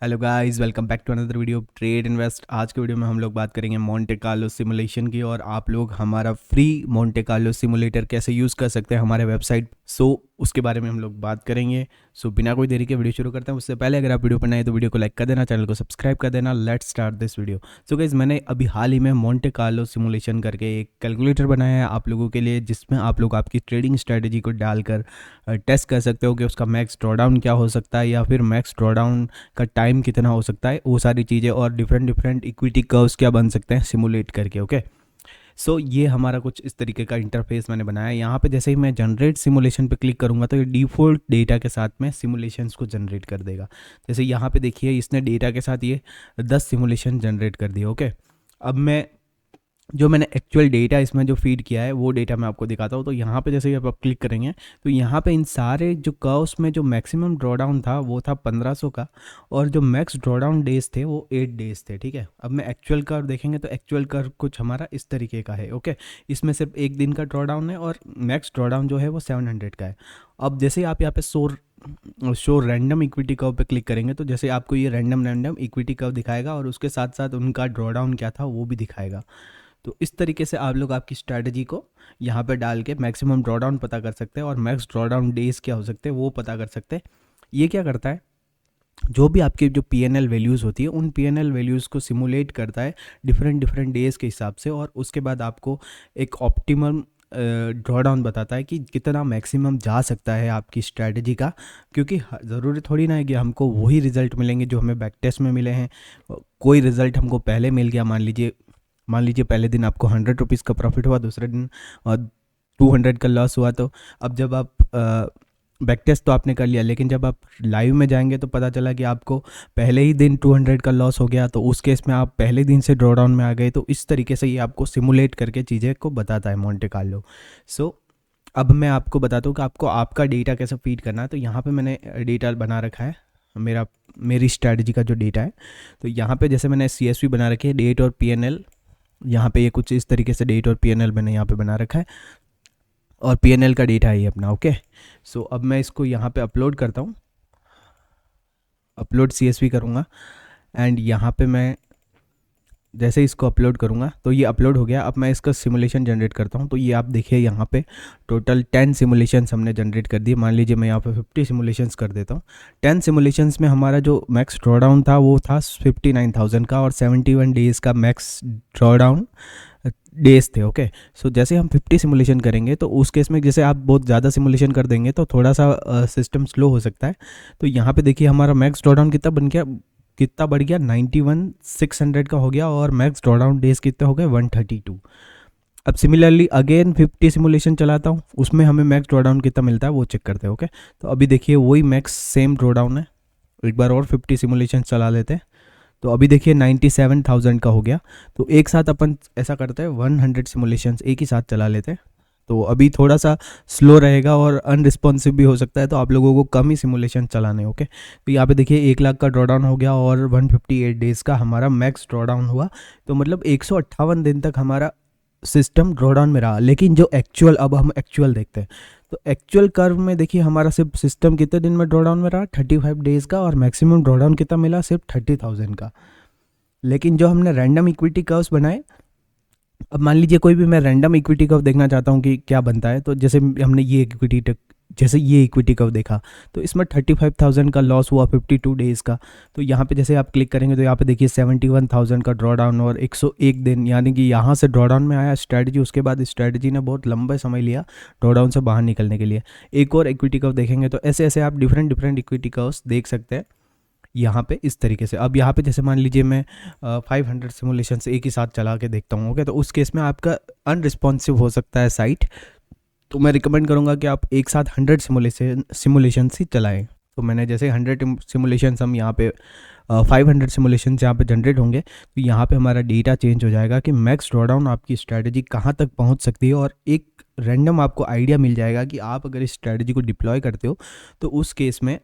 Hello guys, welcome back to another video trade invest. आज के video में हम लोग बात करेंगे मोंटे कार्लो सिमुलेशन की, और आप लोग हमारा फ्री मोंटे कार्लो सिमुलेटर कैसे यूज़ कर सकते हैं हमारे वेबसाइट। उसके बारे में हम लोग बात करेंगे। बिना कोई देरी के वीडियो शुरू करते हैं। उससे पहले अगर आप वीडियो पर नए तो वीडियो को लाइक कर देना, चैनल को सब्सक्राइब कर देना। Let's start this video. Guys, मैंने अभी हाल ही में मोंटे कार्लो सिमुलेशन करके एक कैलकुलेटर बनाया है आप लोगों के लिए, जिसमें आप लोग आपकी ट्रेडिंग स्ट्रेटजी को डालकर टेस्ट कर सकते हो कि उसका मैक्स ड्रॉडाउन क्या हो सकता है, या फिर मैक्स ड्रॉडाउन का टाइम कितना हो सकता है, वो सारी चीज़ें, और डिफरेंट डिफरेंट इक्विटी कर्व्स क्या बन सकते हैं सिमुलेट करके। ओके, ये हमारा कुछ इस तरीके का इंटरफेस मैंने बनाया है। यहाँ पे जैसे ही मैं जनरेट सिमुलेशन पे क्लिक करूँगा तो ये डिफ़ॉल्ट डेटा के साथ में सिमुलेशंस को जनरेट कर देगा। जैसे यहाँ पे देखिए, इसने डेटा के साथ ये 10 सिमुलेशन जनरेट कर दिए। ओके, अब मैंने एक्चुअल डेटा इसमें जो फीड किया है वो डेटा मैं आपको दिखाता हूँ। तो यहाँ पे जैसे ही आप क्लिक करेंगे तो यहाँ पे इन सारे जो कर्व्स में जो मैक्सिमम ड्रॉडाउन था वो था 1500 का, और जो मैक्स ड्रॉडाउन डेज थे वो 8 डेज थे। ठीक है, अब मैं एक्चुअल कर्व देखेंगे तो एक्चुअल कर्व कुछ हमारा इस तरीके का है। ओके, इसमें सिर्फ एक दिन का ड्रॉडाउन है और मैक्स ड्रॉडाउन जो है वो 700 का है। अब जैसे ही आप यहाँ पे शो रैंडम इक्विटी कर्व पे क्लिक करेंगे तो जैसे आपको ये रैंडम इक्विटी कर्व दिखाएगा, और उसके साथ साथ उनका ड्रॉडाउन क्या था वो भी दिखाएगा। तो इस तरीके से आप लोग आपकी स्ट्रैटेजी को यहाँ पे डाल के मैक्सिमम ड्रॉडाउन पता कर सकते हैं, और मैक्स ड्रॉडाउन डेज क्या हो सकते हैं वो पता कर सकते हैं। ये क्या करता है, जो भी आपकी जो PNL वैल्यूज़ होती है उन PNL वैल्यूज़ को सिमुलेट करता है डिफरेंट डिफरेंट डेज़ के हिसाब से, और उसके बाद आपको एक ऑप्टिमम ड्रॉडाउन बताता है कि कितना मैक्सिमम जा सकता है आपकी स्ट्रैटेजी का। क्योंकि ज़रूरी थोड़ी ना है कि हमको वही रिज़ल्ट मिलेंगे जो हमें बैक टेस्ट में मिले हैं। कोई रिज़ल्ट हमको पहले मिल गया, मान लीजिए पहले दिन आपको 100 रुपीज़ का प्रॉफिट हुआ, दूसरे दिन 200 का लॉस हुआ। तो अब जब आप बैक टेस्ट तो आपने कर लिया, लेकिन जब आप लाइव में जाएंगे तो पता चला कि आपको पहले ही दिन 200 का लॉस हो गया, तो उस केस में आप पहले दिन से ड्रॉडाउन में आ गए। तो इस तरीके से ये आपको सिमुलेट करके चीज़ें को बताता है मोंटे कार्लो। अब मैं आपको बताता हूँ कि आपको आपका डेटा कैसे फीड करना है। तो यहाँ पे मैंने डेटा बना रखा है, मेरी स्ट्रैटेजी का जो डेटा है। तो यहाँ पे जैसे मैंने CSV बना रखी है, डेट और PNL। यहाँ पे ये कुछ इस तरीके से डेट और PNL मैंने यहाँ पे बना रखा है, और PNL का डेटा है ये अपना। ओके, अब मैं इसको यहाँ पे अपलोड करता हूँ, अपलोड CSV करूँगा, एंड यहाँ पे मैं जैसे इसको अपलोड करूँगा तो ये अपलोड हो गया। अब मैं इसका सिमुलेशन जनरेट करता हूँ। तो ये आप देखिए, यहाँ पे टोटल 10 सिमुलेशंस हमने जनरेट कर दिए। मान लीजिए मैं यहाँ पे 50 सिमुलेशंस कर देता हूँ। 10 सिमुलेशंस में हमारा जो मैक्स ड्रॉडाउन था वो था 59,000 का, और 71 डेज़ का मैक्स ड्रॉडाउन डेज थे। ओके, जैसे हम 50 सिमुलेशन करेंगे तो उस केस में जैसे आप बहुत ज़्यादा सिमुलेशन कर देंगे तो थोड़ा सा सिस्टम स्लो हो सकता है। तो यहाँ पे देखिए हमारा मैक्स ड्रॉडाउन कितना बढ़ गया, 91,600 का हो गया, और मैक्स ड्रॉडाउन डेज कितने हो गए, 132। अब सिमिलरली अगेन 50 सिमुलेशन चलाता हूँ, उसमें हमें मैक्स ड्रॉडाउन कितना मिलता है वो चेक करते हैं। ओके, तो अभी देखिए वही मैक्स सेम ड्रॉडाउन है। एक बार और 50 सिमुलेशन चला लेते हैं, तो अभी देखिए 97,000 का हो गया। तो एक साथ अपन ऐसा करते हैं, 100 सिमुलेशंस एक ही साथ चला लेते हैं। तो अभी थोड़ा सा स्लो रहेगा और अनरिस्पॉन्सिव भी हो सकता है, तो आप लोगों को कम ही सिमुलेशन चलाने। ओके, तो यहाँ पे देखिए 1 लाख का ड्रॉडाउन हो गया, और 158 डेज़ का हमारा मैक्स ड्रॉडाउन हुआ। तो मतलब 158 दिन तक हमारा सिस्टम ड्रॉडाउन में रहा। लेकिन जो एक्चुअल, अब हम एक्चुअल देखते हैं, तो एक्चुअल कर्व में देखिए हमारा सिर्फ सिस्टम कितने दिन में ड्रॉडाउन में रहा, 35 डेज़ का, और मैक्सिमम ड्रॉडाउन कितना मिला, सिर्फ 30,000 का। लेकिन जो हमने रैंडम इक्विटी कर्व्स बनाए, अब मान लीजिए कोई भी मैं रैंडम इक्विटी कर्व देखना चाहता हूँ कि क्या बनता है, तो जैसे हमने ये इक्विटी कर्व देखा, तो इसमें 35,000 का लॉस हुआ 52 डेज़ का। तो यहाँ पे जैसे आप क्लिक करेंगे तो यहाँ पे देखिए 71,000 का ड्रॉडाउन और 101 दिन, यानी कि यहाँ से ड्रॉडाउन में आया स्ट्रैटेजी। उसके बाद स्ट्रैटेजी ने बहुत लंबा समय लिया ड्रॉडाउन से बाहर निकलने के लिए। एक और इक्विटी कर्व देखेंगे तो ऐसे ऐसे आप डिफरेंट इक्विटी कर्व्स देख सकते हैं यहाँ पे इस तरीके से। अब यहाँ पे जैसे मान लीजिए मैं 500 सिमुलेशन से एक ही साथ चला के देखता हूँ। ओके, तो उस केस में आपका अनरिस्पॉन्सिव हो सकता है साइट, तो मैं रिकमेंड करूँगा कि आप एक साथ 100 सिमुलेशन ही चलाएं। तो मैंने जैसे 100 सिमुलेशन हम यहाँ पे 500 सिमुलेशन यहाँ पे जनरेट होंगे, तो यहाँ पे हमारा डेटा चेंज हो जाएगा कि मैक्स ड्रॉडाउन आपकी स्ट्रैटेजी कहाँ तक पहुँच सकती है, और एक रैंडम आपको आइडिया मिल जाएगा कि आप अगर इस स्ट्रैटेजी को डिप्लॉय करते हो तो उस केस में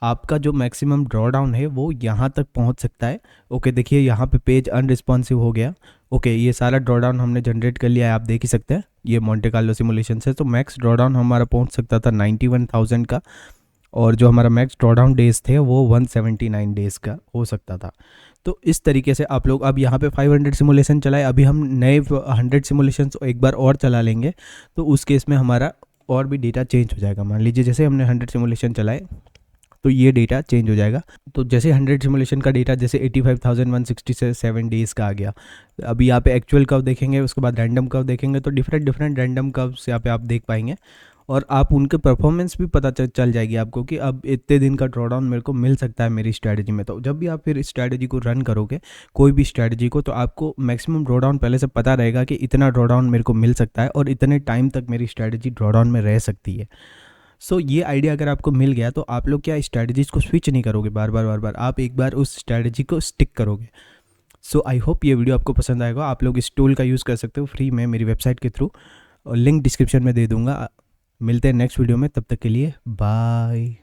आपका जो मैक्सिमम ड्रॉडाउन है वो यहाँ तक पहुँच सकता है। ओके, देखिए यहाँ पे पेज अनरिस्पॉन्सिव हो गया। ओके, ये सारा ड्रॉडाउन हमने जनरेट कर लिया है, आप देख ही सकते हैं, ये मोंटे कार्लो सिमुलेशन से। तो मैक्स ड्रॉडाउन हमारा पहुँच सकता था 91,000 का, और जो हमारा मैक्स ड्रॉडाउन डेज थे वो 179 डेज़ का हो सकता था। तो इस तरीके से आप लोग अब यहाँ पे 500 सिमुलेशन चलाए, अभी हम नए 100 सिमुलेशंस एक बार और चला लेंगे तो उस केस में हमारा और भी डेटा चेंज हो जाएगा। मान लीजिए जैसे हमने 100 सिमुलेशन चलाए तो ये डेटा चेंज हो जाएगा। तो जैसे 100 सिमुलेशन का डेटा जैसे 85,167 डेज़ का आ गया, अभी यहाँ पे एक्चुअल कर्व देखेंगे, उसके बाद रैंडम कर्व देखेंगे, तो डिफरेंट रैंडम कर्व्स यहाँ पे आप देख पाएंगे और आप उनके परफॉर्मेंस भी पता चल जाएगी आपको कि अब इतने दिन का ड्रॉडाउन मेरे को मिल सकता है मेरी स्ट्रैटेजी में। तो जब भी आप फिर स्ट्रैटेजी को रन करोगे, कोई भी स्ट्रैटेजी को, तो आपको मैक्सिमम ड्रॉडाउन पहले से पता रहेगा कि इतना ड्रॉडाउन मेरे को मिल सकता है और इतने टाइम तक मेरी स्ट्रैटेजी ड्रॉडाउन में रह सकती है। सो ये आइडिया अगर आपको मिल गया तो आप लोग क्या स्ट्रैटेजीज को स्विच नहीं करोगे बार बार, आप एक बार उस स्ट्रैटेजी को स्टिक करोगे। सो आई होप ये वीडियो आपको पसंद आएगा। आप लोग इस टूल का यूज़ कर सकते हो फ्री में मेरी वेबसाइट के थ्रू, और लिंक डिस्क्रिप्शन में दे दूंगा। मिलते हैं नेक्स्ट वीडियो में, तब तक के लिए बाय।